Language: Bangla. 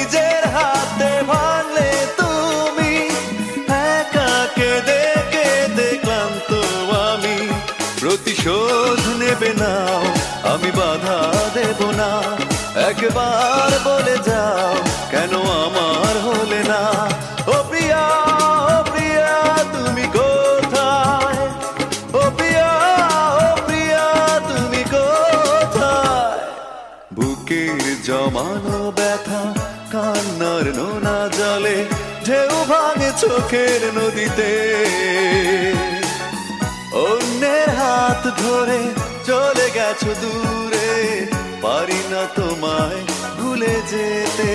নিজের হাতে ভাঙলে তুমি, একা কেঁদে কেঁদে ক্লান্ত আমি। প্রতিশোধ নেবে নাও, আমি বাধা দেব না, একবার বলে যাও কেন আমার হলে না। ও প্রিয়া, ও প্রিয়া তুমি কোথায়, ও প্রিয়া, ও প্রিয়া তুমি কোথায়। বুকের জমানো ব্যথা কান্নার নোনা জলে, ঢেউ ভাঙে চোখের নদীতে। অন্যের হাত ধরে চলে গেছো দূরে, পারি না তোমায় ভুলে যেতে।